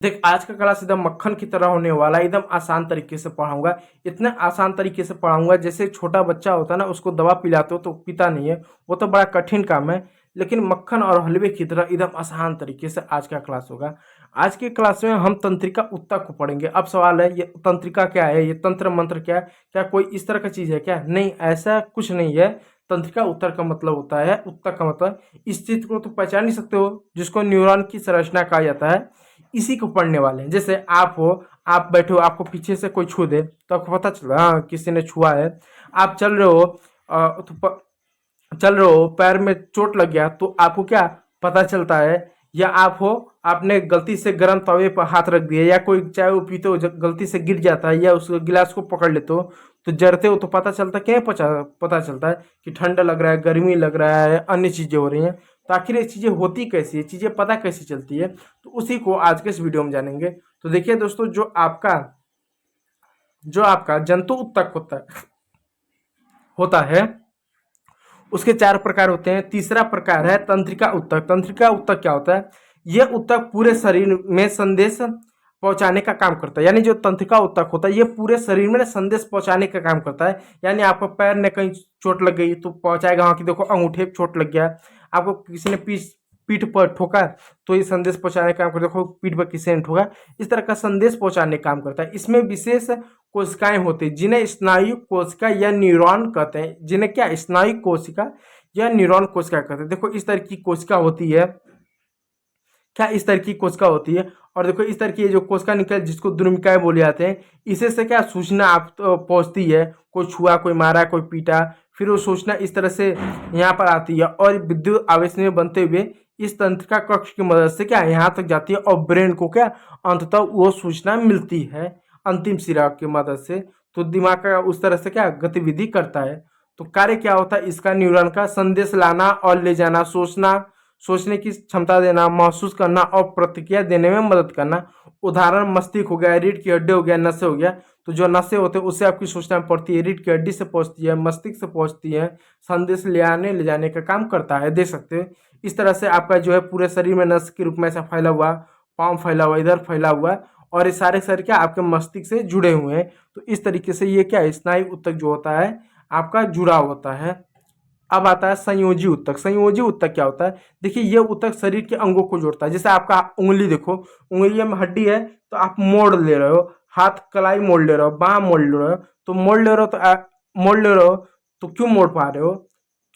देख, आज का क्लास एकदम मक्खन की तरह होने वाला है। एकदम आसान तरीके से पढ़ाऊंगा। इतना आसान तरीके से पढ़ाऊंगा जैसे छोटा बच्चा होता है ना, उसको दवा पिलाते हो तो पीता नहीं है, वो तो बड़ा कठिन काम है। लेकिन मक्खन और हलवे की तरह एकदम आसान तरीके से आज का क्लास होगा। आज के क्लास में हम तंत्रिका उत्तक को पढ़ेंगे। अब सवाल है, ये तंत्रिका क्या है, ये तंत्र मंत्र क्या है, क्या कोई इस तरह का चीज है क्या? नहीं, ऐसा कुछ नहीं है। तंत्रिका उत्तर का मतलब होता है, उत्तक का मतलब इस चीज को तो पहचान नहीं सकते हो जिसको न्यूरॉन की संरचना कहा जाता है, इसी को पढ़ने वाले हैं। जैसे आप हो, आप बैठे हो, आपको पीछे से कोई छू दे तो आपको पता चला हाँ किसी ने छुआ है। आप चल रहे हो, चल रहे हो, पैर में चोट लग गया तो आपको क्या पता चलता है? या आप हो, आपने गलती से गर्म तवे पर हाथ रख दिया, या कोई चाय वो पीते हो गलती से गिर जाता है, या उस गिलास को पकड़ लेते हो तो जरते हो, तो पता चलता है क्या? पता चलता है कि ठंडा लग रहा है, गर्मी लग रहा है, अन्य चीजें हो रही हैं। तो आखिर ये चीजें होती कैसी है, चीजें पता कैसे चलती है, तो उसी को आज के इस वीडियो में जानेंगे। तो देखिए दोस्तों, जो आपका जंतु उत्तक होता है, उसके चार प्रकार होते हैं। तीसरा प्रकार है तंत्रिका उत्तक। तंत्रिका उत्तक क्या होता है? यह उत्तक पूरे शरीर में संदेश पहुंचाने का काम करता है। यानी जो तंत्रिका उत्तक होता है, ये पूरे शरीर में संदेश पहुंचाने का काम करता है। यानी आपको पैर में कहीं चोट लग गई तो पहुंचाएगा वहां की, देखो अंगूठे पे चोट लग गया। आपको किसी ने पीठ पीठ पर ठोका तो ये संदेश पहुंचाने का काम करता है, देखो पीठ पर किसी ने ठोका। इस तरह का संदेश पहुंचाने का काम करता है। इसमें विशेष कोशिकाएं होती है जिन्हें स्नायु कोशिका या न्यूरॉन कहते हैं। जिन्हें क्या? स्नायु कोशिका या न्यूरॉन कोशिका कहते हैं। देखो इस तरह की कोशिका होती है, क्या इस तरह की कोशिका होती है। और देखो इस तरह की जो कोशिका निकल, जिसको द्रुमिकाएं बोले जाते हैं, इसे से क्या सूचना आप पहुंचती है। कोई छुआ, कोई मारा, कोई पीटा, फिर वो सूचना इस तरह से यहाँ पर आती है और विद्युत आवेश में बनते हुए इस तंत्रिका कक्ष की मदद से क्या यहाँ तक जाती है और ब्रेन को क्या अंततः वो सूचना मिलती है अंतिम सिरा की मदद से। तो दिमाग का उस तरह से क्या गतिविधि करता है। तो कार्य क्या होता है इसका? न्यूरॉन का संदेश लाना और ले जाना, सोचने की क्षमता देना, महसूस करना और प्रतिक्रिया देने में मदद करना। उदाहरण मस्तिष्क हो गया, रीढ़ की हड्डी हो गया, नसें हो गया। तो जो नसें होते हैं उससे आपकी सूचना पड़ती है, रीढ़ की हड्डी से पहुंचती है, मस्तिष्क से पहुंचती है, संदेश ले जाने का काम करता है। देख सकते हैं इस तरह से आपका जो है पूरे शरीर में नस के रूप में ऐसा फैला हुआ, पाँव फैला हुआ, इधर फैला हुआ, और ये सारे शरीर क्या आपके मस्तिष्क से जुड़े हुए हैं। तो इस तरीके से ये क्या स्नायु उत्तक जो होता है आपका जुड़ा होता है। अब आता है संयोजी उत्तक। संयोजी उत्तक क्या होता है? देखिए ये उत्तक शरीर के अंगों को जोड़ता है। जैसे आपका उंगली देखो, उंगली में हड्डी है तो आप मोड़ ले रहे हो, हाथ कलाई मोड़ ले रहे हो, बाह मोड़ ले रहे हो, तो मोड़ ले रहे हो तो क्यों मोड़ पा रहे हो?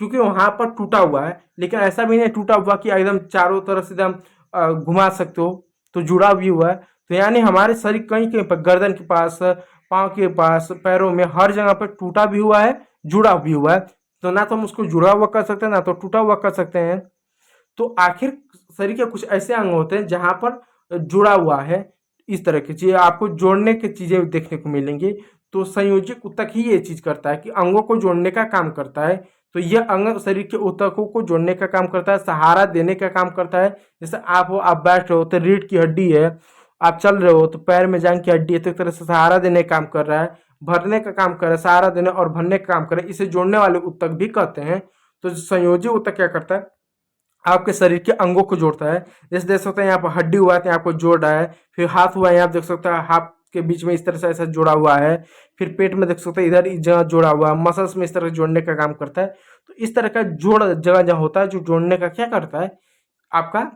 क्योंकि वहां पर टूटा हुआ है। लेकिन ऐसा भी नहीं टूटा हुआ कि एकदम चारों तरफ से एकदम घुमा सकते हो, तो जुड़ा भी हुआ है। तो यानी हमारे शरीर कहीं कहीं पर, गर्दन के पास, पाँव के पास, पैरों में, हर जगह पर टूटा भी हुआ है, जुड़ा भी हुआ है। तो ना तो हम उसको जुड़ा हुआ कर सकते हैं, ना तो टूटा हुआ कर सकते हैं। तो आखिर शरीर के कुछ ऐसे अंग होते हैं जहां पर जुड़ा हुआ है। इस तरह की चीजें आपको जोड़ने की चीजें देखने को मिलेंगी। तो संयोजक ऊतक ही ये चीज करता है कि अंगों को जोड़ने का काम करता है। तो यह अंग शरीर के ऊतकों को जोड़ने का काम करता है, सहारा देने का काम करता है। जैसे आप हो, आप बैठ रहे हो तो रीढ़ की हड्डी है, आप चल रहे हो तो पैर में जांग की हड्डी है, तो एक तरह से सहारा देने का काम कर रहा है, भरने का काम कर रहा है, सहारा देने और भरने का काम कर रहा है। इसे जोड़ने वाले ऊतक भी कहते हैं। तो संयोजी ऊतक क्या करता है? आपके शरीर के अंगों को जोड़ता है। जैसे देख सकते हैं यहाँ पर हड्डी हुआ है तो यहाँ पर जोड़ रहा है, फिर हाथ हुआ है, यहाँ देख सकते हैं हाथ के बीच में इस तरह से ऐसा जोड़ा हुआ है, फिर पेट में देख सकते हैं इधर इस जगह जोड़ा हुआ है, मसल्स में इस तरह से जोड़ने का काम करता है। तो इस तरह का जोड़ जगह जहाँ होता है, जो जोड़ने का क्या करता है आपका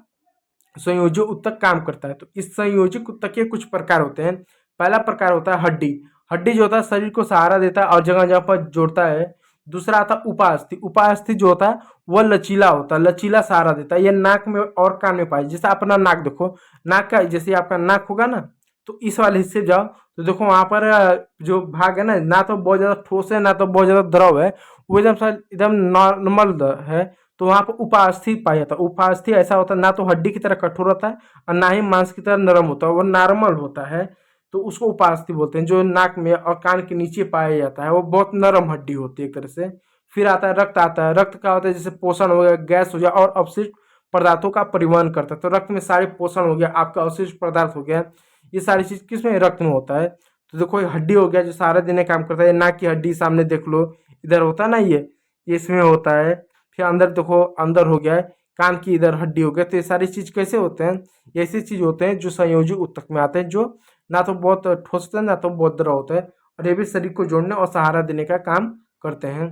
संयोजक उत्तक काम करता है। तो इस संयोजक उत्तक के कुछ प्रकार होते हैं। पहला प्रकार होता है हड्डी। हड्डी जो होता है शरीर को सहारा देता है और जगह जगह पर जोड़ता है। दूसरा आता है उपास्थि। उपास्थि जो होता है वह लचीला होता है, लचीला सहारा देता है। यह नाक में और कान में पाए। जैसे अपना नाक देखो, नाक का जैसे आपका नाक होगा ना, तो इस वाले हिस्से जाओ तो देखो वहां पर जो भाग है ना तो बहुत ज्यादा ठोस है, ना तो बहुत ज्यादा द्रव है, वो एकदम सा एकदम नॉर्मल है। तो वहां पर उपास्थि पाया जाता है। उपास्थि ऐसा होता है ना तो हड्डी की तरह कठोर होता है और ना ही मांस की तरह नरम होता है, वो नॉर्मल होता है। तो उसको उपास्थि बोलते हैं। जो नाक में और कान के नीचे पाया जाता है वो बहुत नरम हड्डी होती है एक तरह से। फिर आता है रक्त। आता है रक्त का होता है जैसे पोषण हो गया, गैस हो गया और अपशिष्ट पदार्थों का परिवहन करता है। तो रक्त में सारे पोषण हो गया, आपका अवशिष्ट पदार्थ हो गया, ये सारी चीज किसमें? रक्त में होता है। तो देखो ये हड्डी हो गया जो सहारा देने का काम करता है। नाक की हड्डी सामने देख लो, इधर होता है ना, ये इसमें होता है। फिर अंदर देखो, अंदर हो गया है कान की इधर हड्डी हो गया, तो ये सारी चीज कैसे होते हैं, ये ऐसी चीज होते हैं जो संयोजी ऊतक में आते हैं, जो ना तो बहुत ठोस होते हैं ना तो बहुत द्रव होते हैं, और ये भी शरीर को जोड़ने और सहारा देने का काम करते हैं।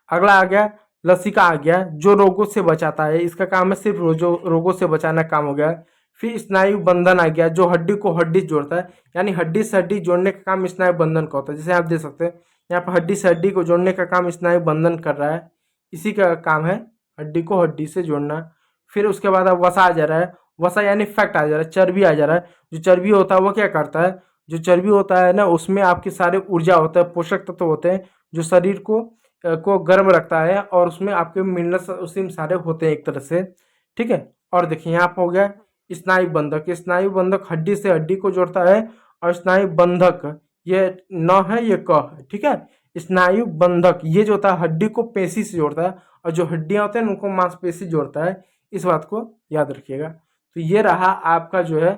अगला आ गया लसिका आ गया, जो रोगों से बचाता है, इसका काम है सिर्फ रोगों से बचाना काम हो गया। फिर स्नायु बंधन आ गया, जो हड्डी को हड्डी से जोड़ता है, यानी हड्डी से हड्डी जोड़ने का काम स्नायु बंधन का होता है। जैसे आप देख सकते हैं यहाँ पर हड्डी से हड्डी को जोड़ने का काम स्नायु बंधन कर रहा है, इसी का काम है हड्डी को हड्डी से जोड़ना। फिर उसके बाद अब वसा आ जा रहा है, वसा यानी फैक्ट आ जा रहा है, चर्बी आ जा रहा है। जो चर्बी होता है वो क्या करता है, जो चर्बी होता है ना उसमें आपके सारे ऊर्जा होता है, पोषक तत्व होते हैं जो शरीर को गर्म रखता है, और उसमें आपके मिनरल्स उसी में सारे होते हैं एक तरह से, ठीक है। और देखिए यहाँ पर हो गया स्नायु बंधक, स्नायु बंधक हड्डी से हड्डी को जोड़ता है, और स्नायु बंधक ये न है ये क है, ठीक है। स्नायु बंधक ये जो होता है हड्डी को पेशी से जोड़ता है, और जो हड्डियां होते हैं उनको मांसपेशी जोड़ता है, इस बात को याद रखिएगा। तो ये रहा आपका जो है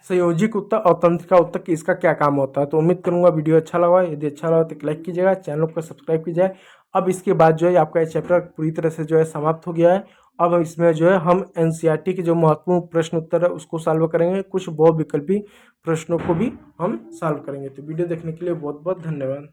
संयोजिक ऊतक और तंत्रिका ऊतक की इसका क्या काम होता है। तो उम्मीद करूंगा वीडियो अच्छा लगा, यदि अच्छा लगा तो लाइक कीजिएगा, चैनल को सब्सक्राइब कीजिए। अब इसके बाद जो है आपका ये चैप्टर पूरी तरह से जो है समाप्त हो गया है। अब इसमें जो है हम एनसीईआरटी के जो महत्वपूर्ण प्रश्न उत्तर है उसको सॉल्व करेंगे, कुछ बहुविकल्पी प्रश्नों को भी हम सॉल्व करेंगे। तो वीडियो देखने के लिए बहुत बहुत धन्यवाद।